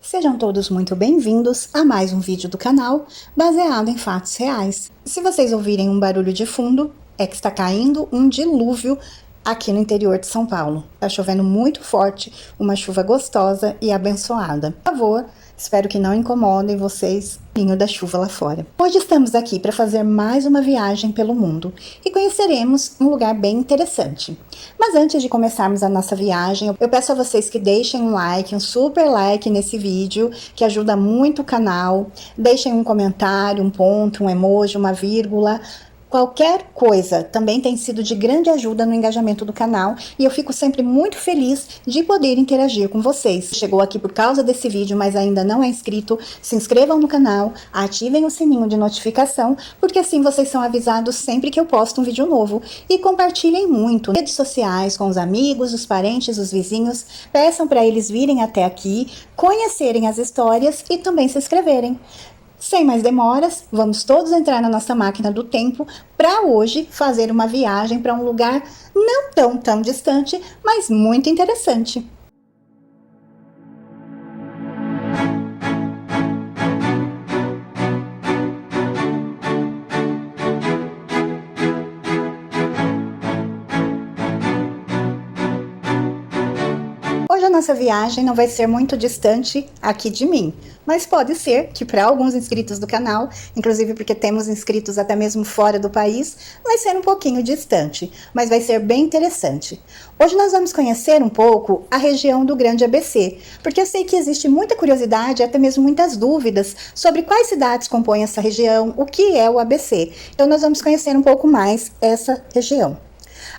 Sejam todos muito bem-vindos a mais um vídeo do canal baseado em fatos reais. Se vocês ouvirem um barulho de fundo, é que está caindo um dilúvio aqui no interior de São Paulo. Tá chovendo muito forte, uma chuva gostosa e abençoada. Por favor, espero que não incomodem vocês da chuva lá fora. Hoje estamos aqui para fazer mais uma viagem pelo mundo e conheceremos um lugar bem interessante. Mas antes de começarmos a nossa viagem, eu peço a vocês que deixem um like, um super like nesse vídeo, que ajuda muito o canal. Deixem um comentário, um ponto, um emoji, uma vírgula. Qualquer coisa também tem sido de grande ajuda no engajamento do canal e eu fico sempre muito feliz de poder interagir com vocês. Chegou aqui por causa desse vídeo, mas ainda não é inscrito, se inscrevam no canal, ativem o sininho de notificação, porque assim vocês são avisados sempre que eu posto um vídeo novo. E compartilhem muito nas redes sociais com os amigos, os parentes, os vizinhos, peçam para eles virem até aqui, conhecerem as histórias e também se inscreverem. Sem mais demoras, vamos todos entrar na nossa máquina do tempo para hoje fazer uma viagem para um lugar não tão distante, mas muito interessante. Hoje a nossa viagem não vai ser muito distante aqui de mim, mas pode ser que para alguns inscritos do canal, inclusive porque temos inscritos até mesmo fora do país, vai ser um pouquinho distante, mas vai ser bem interessante. Hoje nós vamos conhecer um pouco a região do Grande ABC, porque eu sei que existe muita curiosidade e até mesmo muitas dúvidas sobre quais cidades compõem essa região, o que é o ABC. Então nós vamos conhecer um pouco mais essa região.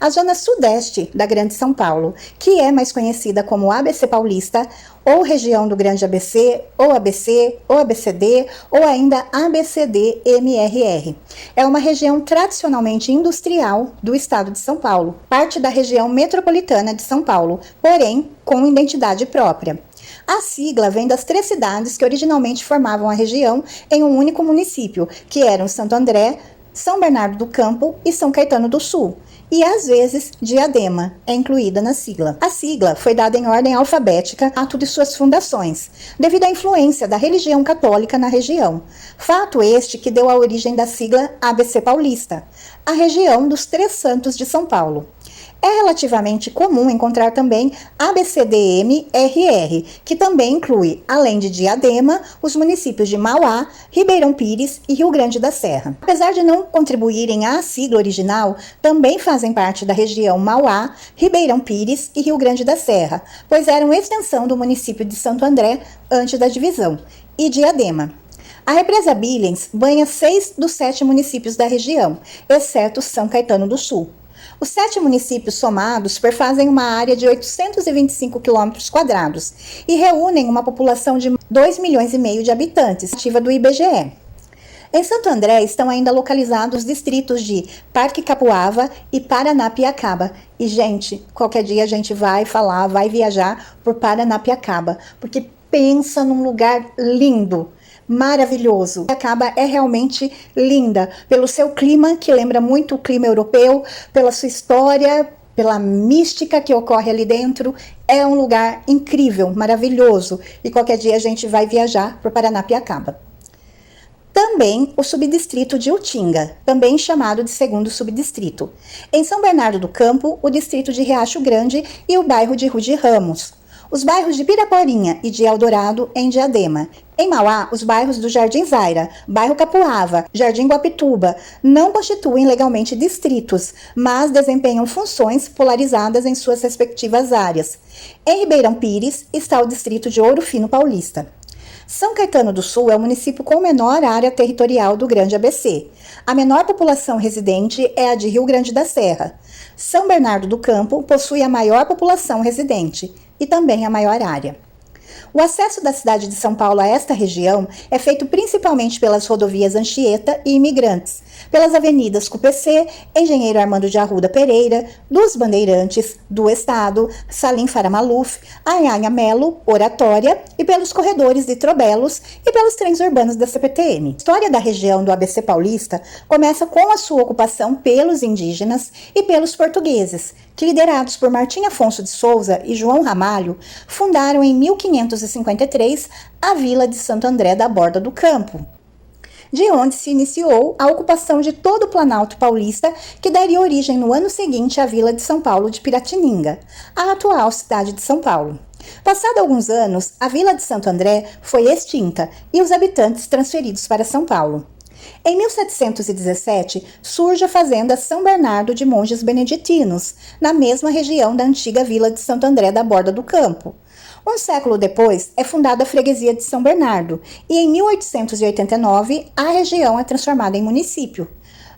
A zona sudeste da Grande São Paulo, que é mais conhecida como ABC Paulista, ou região do Grande ABC, ou ABC, ou ABCD, ou ainda ABCD-MRR. É uma região tradicionalmente industrial do estado de São Paulo, parte da região metropolitana de São Paulo, porém com identidade própria. A sigla vem das três cidades que originalmente formavam a região em um único município, que eram Santo André, São Bernardo do Campo e São Caetano do Sul. E às vezes Diadema é incluída na sigla. A sigla foi dada em ordem alfabética a de suas fundações, devido à influência da religião católica na região. Fato este que deu a origem da sigla ABC Paulista, a região dos Três Santos de São Paulo. É relativamente comum encontrar também ABCDM-RR, que também inclui, além de Diadema, os municípios de Mauá, Ribeirão Pires e Rio Grande da Serra. Apesar de não contribuírem à sigla original, também fazem parte da região Mauá, Ribeirão Pires e Rio Grande da Serra, pois eram extensão do município de Santo André antes da divisão, e Diadema. A represa Billens banha 6 dos 7 municípios da região, exceto São Caetano do Sul. Os 7 municípios somados perfazem uma área de 825 km² e reúnem uma população de 2,5 milhões de habitantes, ativa do IBGE. Em Santo André estão ainda localizados os distritos de Parque Capuava e Paranapiacaba. E, gente, qualquer dia a gente vai viajar por Paranapiacaba, porque pensa num lugar lindo. Maravilhoso. Paranapiacaba é realmente linda, pelo seu clima, que lembra muito o clima europeu, pela sua história, pela mística que ocorre ali dentro. É um lugar incrível, maravilhoso, e qualquer dia a gente vai viajar por Paranapiacaba. Também o subdistrito de Utinga, também chamado de segundo subdistrito. Em São Bernardo do Campo, o distrito de Riacho Grande e o bairro de Rude Ramos. Os bairros de Piraporinha e de Eldorado, em Diadema. Em Mauá, os bairros do Jardim Zaira, Bairro Capuava, Jardim Guapituba não constituem legalmente distritos, mas desempenham funções polarizadas em suas respectivas áreas. Em Ribeirão Pires está o distrito de Ouro Fino Paulista. São Caetano do Sul é o município com menor área territorial do Grande ABC. A menor população residente é a de Rio Grande da Serra. São Bernardo do Campo possui a maior população residente e também a maior área. O acesso da cidade de São Paulo a esta região é feito principalmente pelas rodovias Anchieta e Imigrantes, pelas avenidas QPC, Engenheiro Armando de Arruda Pereira, dos Bandeirantes, do Estado, Salim Faramaluf, Anhanha Melo, Oratória e pelos corredores de Trobelos e pelos trens urbanos da CPTM. A história da região do ABC Paulista começa com a sua ocupação pelos indígenas e pelos portugueses, que liderados por Martim Afonso de Souza e João Ramalho, fundaram em 1500 1553 a vila de Santo André da Borda do Campo, de onde se iniciou a ocupação de todo o Planalto Paulista, que daria origem no ano seguinte à vila de São Paulo de Piratininga, a atual cidade de São Paulo. Passado alguns anos, a vila de Santo André foi extinta e os habitantes transferidos para São Paulo. Em 1717, surge a fazenda São Bernardo de Monges Beneditinos, na mesma região da antiga vila de Santo André da Borda do Campo. Um século depois, é fundada a freguesia de São Bernardo e, em 1889, a região é transformada em município.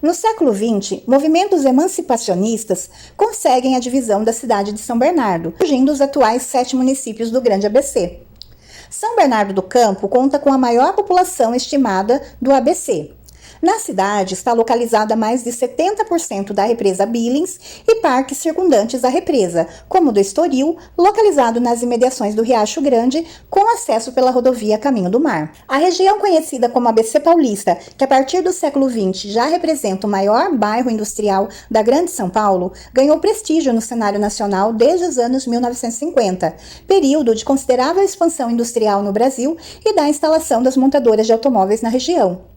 No século XX, movimentos emancipacionistas conseguem a divisão da cidade de São Bernardo, surgindo os atuais 7 municípios do Grande ABC. São Bernardo do Campo conta com a maior população estimada do ABC. Na cidade está localizada mais de 70% da represa Billings e parques circundantes à represa, como o do Estoril, localizado nas imediações do Riacho Grande, com acesso pela rodovia Caminho do Mar. A região conhecida como ABC Paulista, que a partir do século XX já representa o maior bairro industrial da Grande São Paulo, ganhou prestígio no cenário nacional desde os anos 1950, período de considerável expansão industrial no Brasil e da instalação das montadoras de automóveis na região.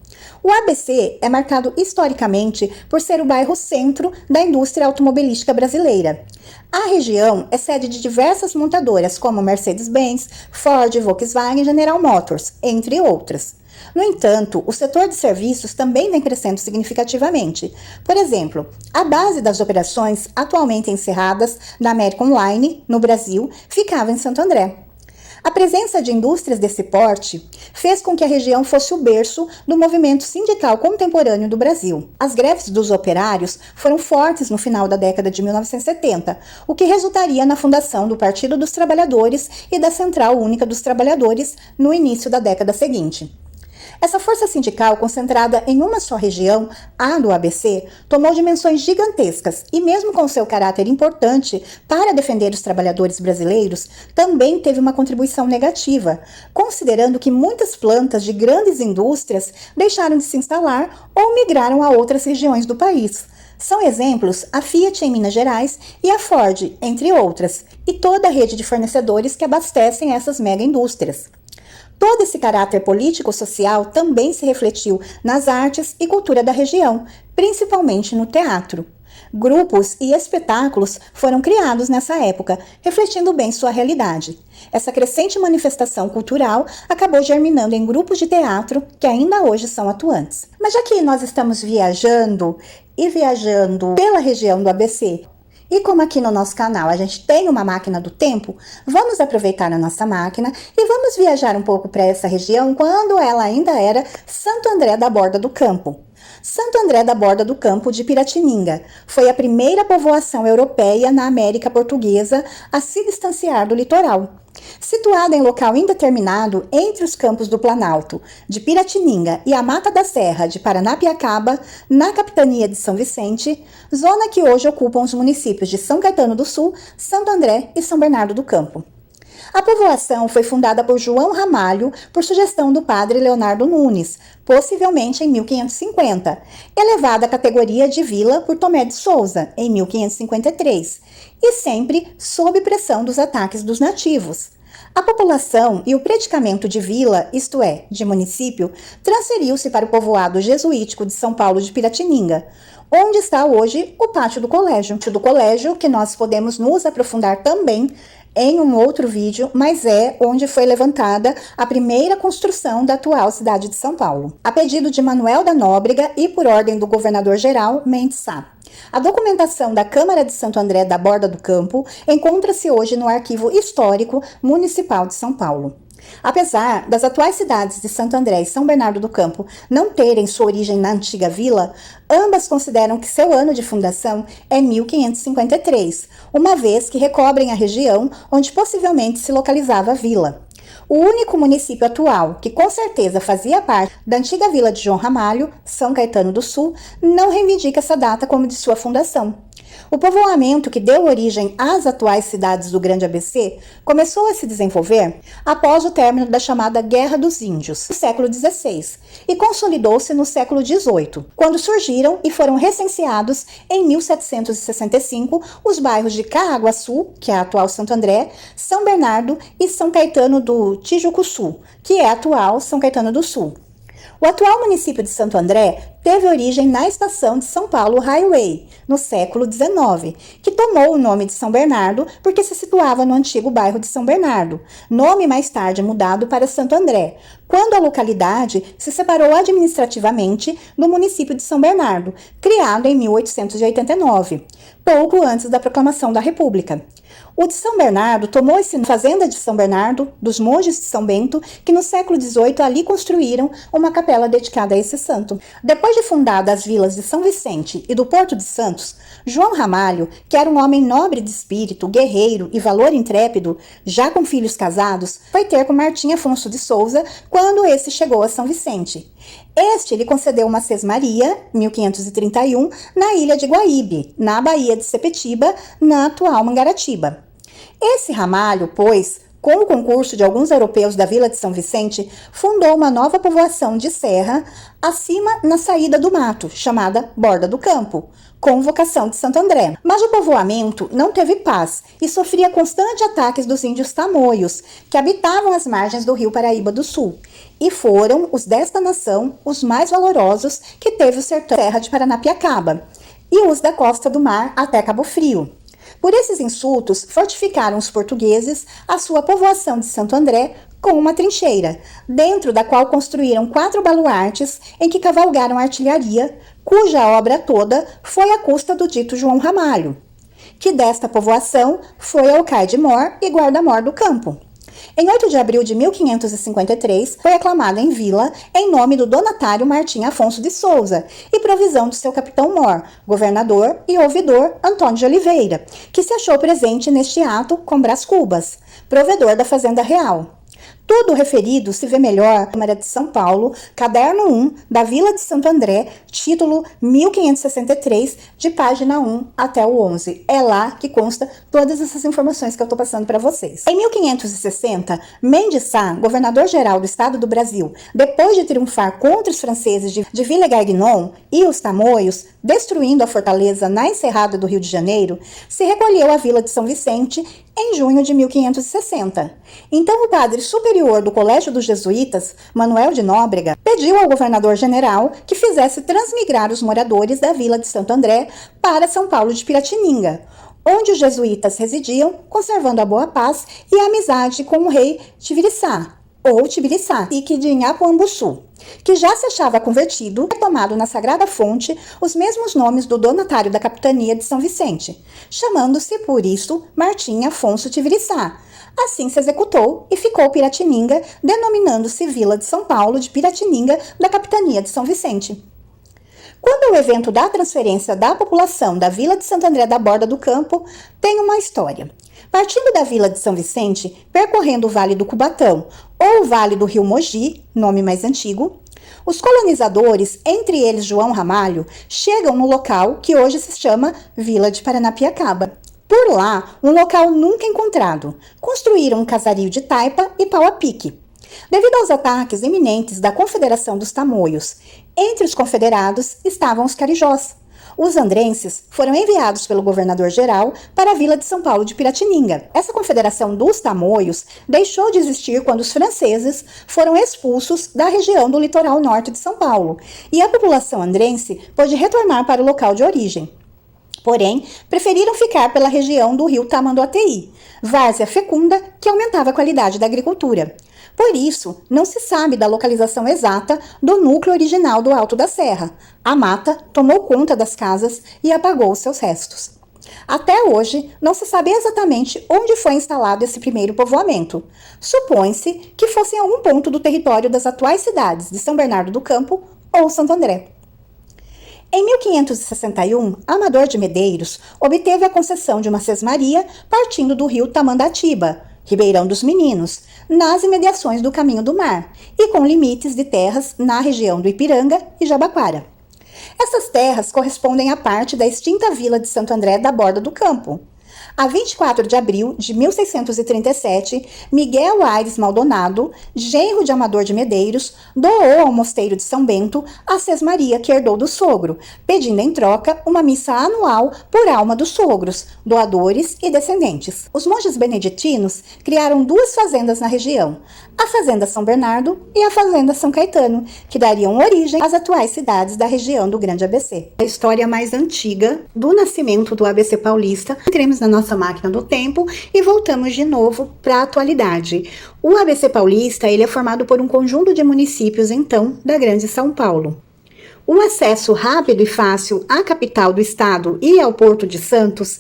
O ABC é marcado historicamente por ser o bairro centro da indústria automobilística brasileira. A região é sede de diversas montadoras como Mercedes-Benz, Ford, Volkswagen e General Motors, entre outras. No entanto, o setor de serviços também vem crescendo significativamente. Por exemplo, a base das operações atualmente encerradas da América Online, no Brasil, ficava em Santo André. A presença de indústrias desse porte fez com que a região fosse o berço do movimento sindical contemporâneo do Brasil. As greves dos operários foram fortes no final da década de 1970, o que resultaria na fundação do Partido dos Trabalhadores e da Central Única dos Trabalhadores no início da década seguinte. Essa força sindical, concentrada em uma só região, a do ABC, tomou dimensões gigantescas e, mesmo com seu caráter importante para defender os trabalhadores brasileiros, também teve uma contribuição negativa, considerando que muitas plantas de grandes indústrias deixaram de se instalar ou migraram a outras regiões do país. São exemplos a Fiat em Minas Gerais e a Ford, entre outras, e toda a rede de fornecedores que abastecem essas mega indústrias. Todo esse caráter político-social também se refletiu nas artes e cultura da região, principalmente no teatro. Grupos e espetáculos foram criados nessa época, refletindo bem sua realidade. Essa crescente manifestação cultural acabou germinando em grupos de teatro que ainda hoje são atuantes. Mas já que nós estamos viajando pela região do ABC, e como aqui no nosso canal a gente tem uma máquina do tempo, vamos aproveitar a nossa máquina e vamos viajar um pouco para essa região quando ela ainda era Santo André da Borda do Campo. Santo André da Borda do Campo de Piratininga foi a primeira povoação europeia na América Portuguesa a se distanciar do litoral. Situada em local indeterminado entre os campos do Planalto, de Piratininga e a Mata da Serra de Paranapiacaba, na capitania de São Vicente, zona que hoje ocupam os municípios de São Caetano do Sul, Santo André e São Bernardo do Campo. A povoação foi fundada por João Ramalho por sugestão do padre Leonardo Nunes, possivelmente em 1550, elevada à categoria de vila por Tomé de Souza, em 1553, e sempre sob pressão dos ataques dos nativos. A população e o predicamento de vila, isto é, de município, transferiu-se para o povoado jesuítico de São Paulo de Piratininga, onde está hoje o pátio do colégio, que nós podemos nos aprofundar também em um outro vídeo, mas é onde foi levantada a primeira construção da atual cidade de São Paulo, a pedido de Manuel da Nóbrega e por ordem do governador-geral Mendes Sá. A documentação da Câmara de Santo André da Borda do Campo encontra-se hoje no Arquivo Histórico Municipal de São Paulo. Apesar das atuais cidades de Santo André e São Bernardo do Campo não terem sua origem na antiga vila, ambas consideram que seu ano de fundação é 1553, uma vez que recobrem a região onde possivelmente se localizava a vila. O único município atual, que com certeza fazia parte da antiga vila de João Ramalho, São Caetano do Sul, não reivindica essa data como de sua fundação. O povoamento que deu origem às atuais cidades do Grande ABC começou a se desenvolver após o término da chamada Guerra dos Índios, no século XVI, e consolidou-se no século XVIII, quando surgiram e foram recenseados em 1765 os bairros de Caaguaçu, que é a atual Santo André, São Bernardo e São Caetano do Tijucuçu, que é a atual São Caetano do Sul. O atual município de Santo André teve origem na estação de São Paulo Highway, no século XIX, que tomou o nome de São Bernardo porque se situava no antigo bairro de São Bernardo, nome mais tarde mudado para Santo André, quando a localidade se separou administrativamente do município de São Bernardo, criado em 1889, pouco antes da proclamação da República. O de São Bernardo tomou esse nome da Fazenda de São Bernardo, dos monges de São Bento, que no século XVIII ali construíram uma capela dedicada a esse santo. Depois de fundadas as vilas de São Vicente e do Porto de Santos, João Ramalho, que era um homem nobre de espírito, guerreiro e valor intrépido, já com filhos casados, foi ter com Martim Afonso de Souza quando esse chegou a São Vicente. Este lhe concedeu uma sesmaria, 1531, na ilha de Guaíbe, na Baía de Sepetiba, na atual Mangaratiba. Esse Ramalho, pois, com o concurso de alguns europeus da Vila de São Vicente, fundou uma nova povoação de serra, acima na saída do mato, chamada Borda do Campo, com vocação de Santo André. Mas o povoamento não teve paz e sofria constantes ataques dos índios tamoios, que habitavam as margens do rio Paraíba do Sul, e foram os desta nação os mais valorosos que teve o sertão Serra de Paranapiacaba, e os da costa do mar até Cabo Frio. Por esses insultos, fortificaram os portugueses a sua povoação de Santo André com uma trincheira, dentro da qual construíram 4 baluartes em que cavalgaram artilharia, cuja obra toda foi à custa do dito João Ramalho, que desta povoação foi alcaide-mor e guarda-mor do campo. Em 8 de abril de 1553, foi aclamada em vila em nome do donatário Martim Afonso de Souza e provisão do seu capitão-mor, governador e ouvidor Antônio de Oliveira, que se achou presente neste ato com Brás Cubas, provedor da Fazenda Real. Tudo referido se vê melhor na Câmara de São Paulo, caderno 1, da Vila de Santo André, título 1563, de página 1 até o 11. É lá que consta todas essas informações que eu estou passando para vocês. Em 1560, Mendes Sá, governador-geral do Estado do Brasil, depois de triunfar contra os franceses de Villegargnon e os tamoios, destruindo a fortaleza na encerrada do Rio de Janeiro, se recolheu à Vila de São Vicente em junho de 1560. Então o padre superior do Colégio dos Jesuítas, Manuel de Nóbrega, pediu ao governador-general que fizesse transmigrar os moradores da Vila de Santo André para São Paulo de Piratininga, onde os jesuítas residiam, conservando a boa paz e a amizade com o rei Tibiriçá, ou Tibiriçá, cacique de Inhapuambuçu, que já se achava convertido, retomado na Sagrada Fonte os mesmos nomes do donatário da capitania de São Vicente, chamando-se, por isso, Martim Afonso Tibiriçá. Assim se executou e ficou Piratininga, denominando-se Vila de São Paulo de Piratininga da capitania de São Vicente. Quando o evento da transferência da população da Vila de Santo André da Borda do Campo, tem uma história. Partindo da Vila de São Vicente, percorrendo o Vale do Cubatão ou o Vale do Rio Mogi, nome mais antigo, os colonizadores, entre eles João Ramalho, chegam no local que hoje se chama Vila de Paranapiacaba. Por lá, um local nunca encontrado, construíram um casario de taipa e pau a pique. Devido aos ataques iminentes da Confederação dos Tamoios, entre os confederados estavam os carijós. Os andrenses foram enviados pelo governador-geral para a Vila de São Paulo de Piratininga. Essa confederação dos tamoios deixou de existir quando os franceses foram expulsos da região do litoral norte de São Paulo, e a população andrense pôde retornar para o local de origem. Porém, preferiram ficar pela região do rio Tamanduateí, várzea fecunda que aumentava a qualidade da agricultura. Por isso, não se sabe da localização exata do núcleo original do Alto da Serra. A mata tomou conta das casas e apagou seus restos. Até hoje, não se sabe exatamente onde foi instalado esse primeiro povoamento. Supõe-se que fosse em algum ponto do território das atuais cidades de São Bernardo do Campo ou Santo André. Em 1561, Amador de Medeiros obteve a concessão de uma sesmaria partindo do rio Tamandatiba, Ribeirão dos Meninos, nas imediações do Caminho do Mar, e com limites de terras na região do Ipiranga e Jabaquara. Essas terras correspondem a parte da extinta vila de Santo André da Borda do Campo. A 24 de abril de 1637, Miguel Aires Maldonado, genro de Amador de Medeiros, doou ao mosteiro de São Bento a sesmaria que herdou do sogro, pedindo em troca uma missa anual por alma dos sogros, doadores e descendentes. Os monges beneditinos criaram 2 fazendas na região, a Fazenda São Bernardo e a Fazenda São Caetano, que dariam origem às atuais cidades da região do Grande ABC. A história mais antiga do nascimento do ABC paulista. Entremos na nossa máquina do tempo e voltamos de novo para a atualidade. O ABC paulista ele é formado por um conjunto de municípios, então, da Grande São Paulo. O acesso rápido e fácil à capital do estado e ao Porto de Santos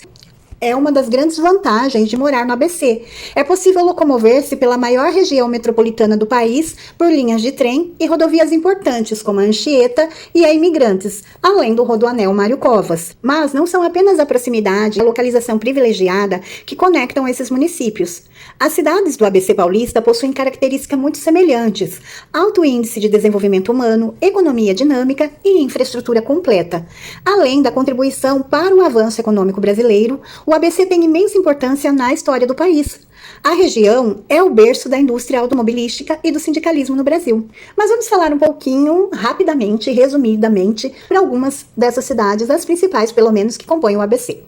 é uma das grandes vantagens de morar no ABC. É possível locomover-se pela maior região metropolitana do país por linhas de trem e rodovias importantes como a Anchieta e a Imigrantes, além do Rodoanel Mário Covas. Mas não são apenas a proximidade e a localização privilegiada que conectam esses municípios. As cidades do ABC paulista possuem características muito semelhantes: alto índice de desenvolvimento humano, economia dinâmica e infraestrutura completa. Além da contribuição para o avanço econômico brasileiro, o ABC tem imensa importância na história do país. A região é o berço da indústria automobilística e do sindicalismo no Brasil. Mas vamos falar um pouquinho, rapidamente, resumidamente, para algumas dessas cidades, as principais, pelo menos, que compõem o ABC.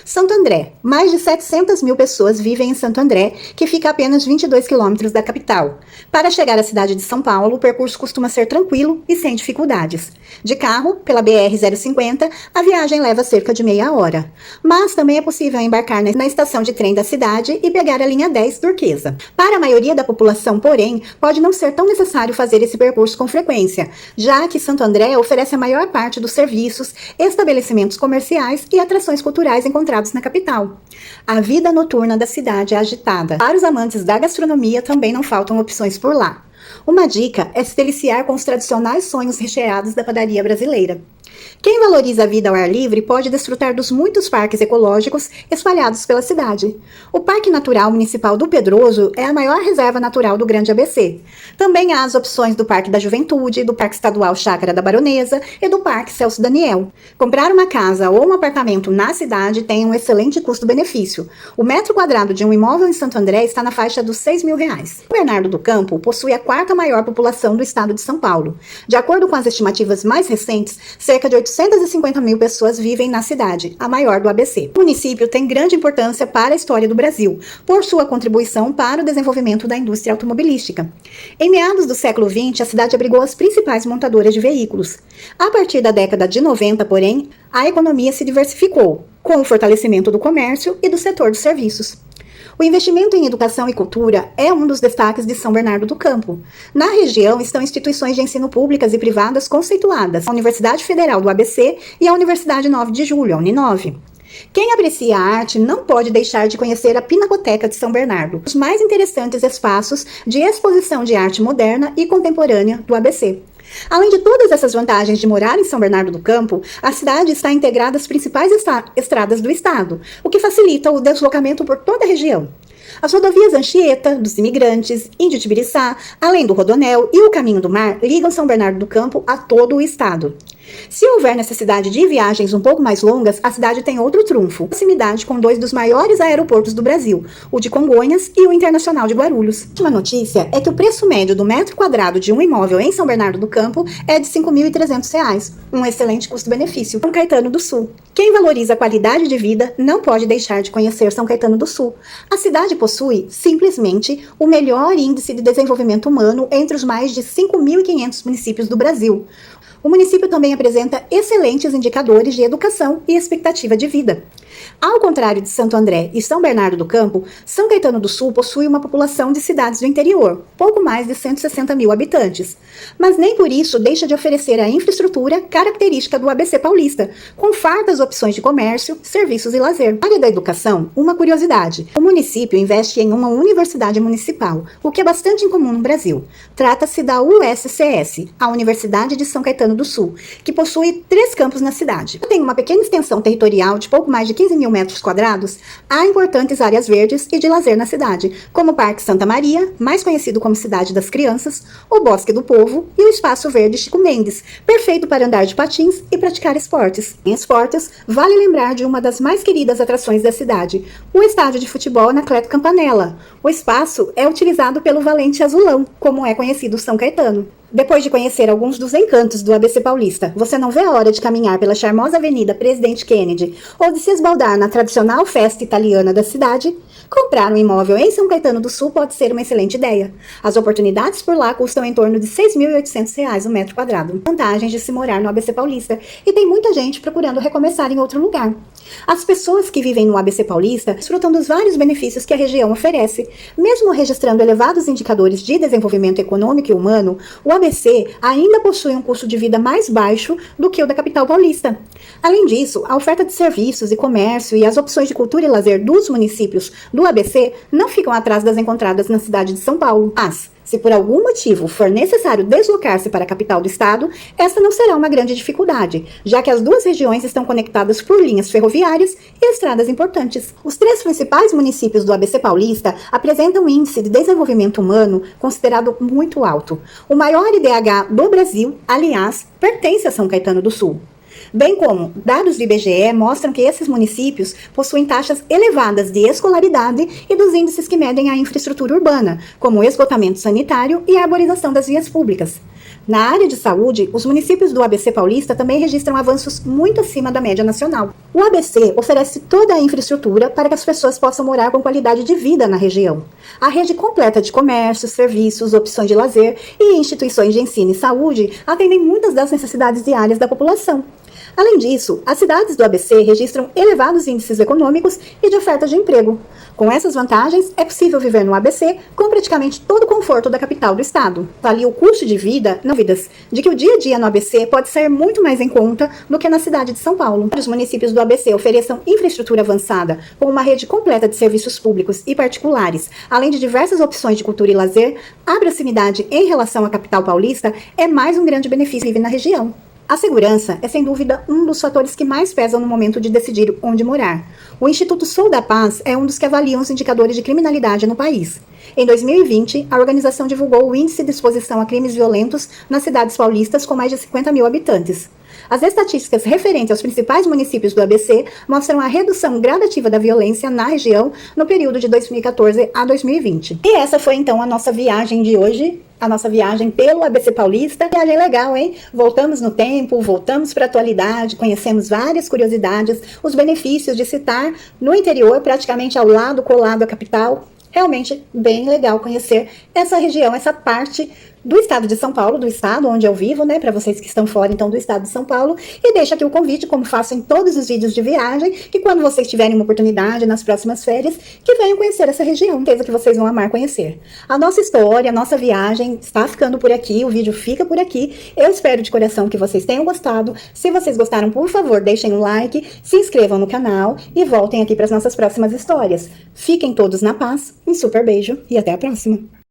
Santo André. Mais de 700 mil pessoas vivem em Santo André, que fica a apenas 22 quilômetros da capital. Para chegar à cidade de São Paulo, o percurso costuma ser tranquilo e sem dificuldades. De carro, pela BR-050, a viagem leva cerca de meia hora. Mas também é possível embarcar na estação de trem da cidade e pegar a linha 10 Turquesa. Para a maioria da população, porém, pode não ser tão necessário fazer esse percurso com frequência, já que Santo André oferece a maior parte dos serviços, estabelecimentos comerciais e atrações culturais encontrados na capital. A vida noturna da cidade é agitada. Para os amantes da gastronomia, também não faltam opções por lá. Uma dica é se deliciar com os tradicionais sonhos recheados da padaria brasileira. Quem valoriza a vida ao ar livre pode desfrutar dos muitos parques ecológicos espalhados pela cidade. O Parque Natural Municipal do Pedroso é a maior reserva natural do Grande ABC. Também há as opções do Parque da Juventude, do Parque Estadual Chácara da Baronesa e do Parque Celso Daniel. Comprar uma casa ou um apartamento na cidade tem um excelente custo-benefício. O metro quadrado de um imóvel em Santo André está na faixa dos R$ 6.000. O Bernardo do Campo possui a 4ª maior população do estado de São Paulo. De acordo com as estimativas mais recentes, cerca de 850 mil pessoas vivem na cidade, a maior do ABC. O município tem grande importância para a história do Brasil, por sua contribuição para o desenvolvimento da indústria automobilística. Em meados do século XX, a cidade abrigou as principais montadoras de veículos. A partir da década de 90, porém, a economia se diversificou, com o fortalecimento do comércio e do setor dos serviços. O investimento em educação e cultura é um dos destaques de São Bernardo do Campo. Na região estão instituições de ensino públicas e privadas conceituadas, a Universidade Federal do ABC e a Universidade 9 de Julho, a Uninove. Quem aprecia a arte não pode deixar de conhecer a Pinacoteca de São Bernardo, os mais interessantes espaços de exposição de arte moderna e contemporânea do ABC. Além de todas essas vantagens de morar em São Bernardo do Campo, a cidade está integrada às principais estradas do estado, o que facilita o deslocamento por toda a região. As rodovias Anchieta, dos Imigrantes, Índio Tibiriçá, além do Rodoanel e o Caminho do Mar, ligam São Bernardo do Campo a todo o estado. Se houver necessidade de viagens um pouco mais longas, a cidade tem outro trunfo: proximidade com 2 dos maiores aeroportos do Brasil, o de Congonhas e o Internacional de Guarulhos. A última notícia é que o preço médio do metro quadrado de um imóvel em São Bernardo do Campo é de R$ 5.300, um excelente custo-benefício. São Caetano do Sul. Quem valoriza a qualidade de vida não pode deixar de conhecer São Caetano do Sul. A cidade possui, simplesmente, o melhor índice de desenvolvimento humano entre os mais de 5.500 municípios do Brasil. O município também apresenta excelentes indicadores de educação e expectativa de vida. Ao contrário de Santo André e São Bernardo do Campo, São Caetano do Sul possui uma população de cidades do interior, pouco mais de 160 mil habitantes. Mas nem por isso deixa de oferecer a infraestrutura característica do ABC paulista, com fartas opções de comércio, serviços e lazer. Na área da educação, uma curiosidade: o município investe em uma universidade municipal, o que é bastante incomum no Brasil. Trata-se da USCS, a Universidade de São Caetano do Sul, que possui 3 campos na cidade. Tem uma pequena extensão territorial de pouco mais de 15 13 mil metros quadrados, há importantes áreas verdes e de lazer na cidade, como o Parque Santa Maria, mais conhecido como Cidade das Crianças, o Bosque do Povo e o Espaço Verde Chico Mendes, perfeito para andar de patins e praticar esportes. Em esportes, vale lembrar de uma das mais queridas atrações da cidade, o estádio de futebol Anacleto Campanella. O espaço é utilizado pelo Valente Azulão, como é conhecido São Caetano. Depois de conhecer alguns dos encantos do ABC Paulista, você não vê a hora de caminhar pela charmosa Avenida Presidente Kennedy ou de se esbaldar na tradicional festa italiana da cidade? Comprar um imóvel em São Caetano do Sul pode ser uma excelente ideia. As oportunidades por lá custam em torno de R$ 6.800 o metro quadrado. Vantagens de se morar no ABC Paulista, e tem muita gente procurando recomeçar em outro lugar. As pessoas que vivem no ABC Paulista desfrutam dos vários benefícios que a região oferece. Mesmo registrando elevados indicadores de desenvolvimento econômico e humano, o ABC ainda possui um custo de vida mais baixo do que o da capital paulista. Além disso, a oferta de serviços e comércio e as opções de cultura e lazer dos municípios do ABC não ficam atrás das encontradas na cidade de São Paulo. Mas, se por algum motivo for necessário deslocar-se para a capital do estado, esta não será uma grande dificuldade, já que as duas regiões estão conectadas por linhas ferroviárias e estradas importantes. Os 3 principais municípios do ABC Paulista apresentam um índice de desenvolvimento humano considerado muito alto. O maior IDH do Brasil, aliás, pertence a São Caetano do Sul. Bem como dados do IBGE mostram que esses municípios possuem taxas elevadas de escolaridade e dos índices que medem a infraestrutura urbana, como o esgotamento sanitário e a arborização das vias públicas. Na área de saúde, os municípios do ABC Paulista também registram avanços muito acima da média nacional. O ABC oferece toda a infraestrutura para que as pessoas possam morar com qualidade de vida na região. A rede completa de comércio, serviços, opções de lazer e instituições de ensino e saúde atendem muitas das necessidades diárias da população. Além disso, as cidades do ABC registram elevados índices econômicos e de oferta de emprego. Com essas vantagens, é possível viver no ABC com praticamente todo o conforto da capital do estado. Avalia o custo de vida, não dúvidas, de que o dia a dia no ABC pode ser muito mais em conta do que na cidade de São Paulo. Os municípios do ABC ofereçam infraestrutura avançada, com uma rede completa de serviços públicos e particulares, além de diversas opções de cultura e lazer, a proximidade em relação à capital paulista é mais um grande benefício vive na região. A segurança é, sem dúvida, um dos fatores que mais pesam no momento de decidir onde morar. O Instituto Sou da Paz é um dos que avaliam os indicadores de criminalidade no país. Em 2020, a organização divulgou o Índice de Exposição a Crimes Violentos nas cidades paulistas com mais de 50 mil habitantes. As estatísticas referentes aos principais municípios do ABC mostram a redução gradativa da violência na região no período de 2014 a 2020. E essa foi então a nossa viagem de hoje, a nossa viagem pelo ABC Paulista. Viagem legal, hein? Voltamos no tempo, voltamos para a atualidade, conhecemos várias curiosidades, os benefícios de se estar no interior, praticamente ao lado, colado à capital. Realmente bem legal conhecer essa região, essa parte do estado de São Paulo, do estado onde eu vivo, né, para vocês que estão fora, então, do estado de São Paulo, e deixo aqui o convite, como faço em todos os vídeos de viagem, que quando vocês tiverem uma oportunidade nas próximas férias, que venham conhecer essa região, certeza que vocês vão amar conhecer. A nossa história, a nossa viagem está ficando por aqui, o vídeo fica por aqui, eu espero de coração que vocês tenham gostado. Se vocês gostaram, por favor, deixem um like, se inscrevam no canal e voltem aqui para as nossas próximas histórias. Fiquem todos na paz, um super beijo e até a próxima!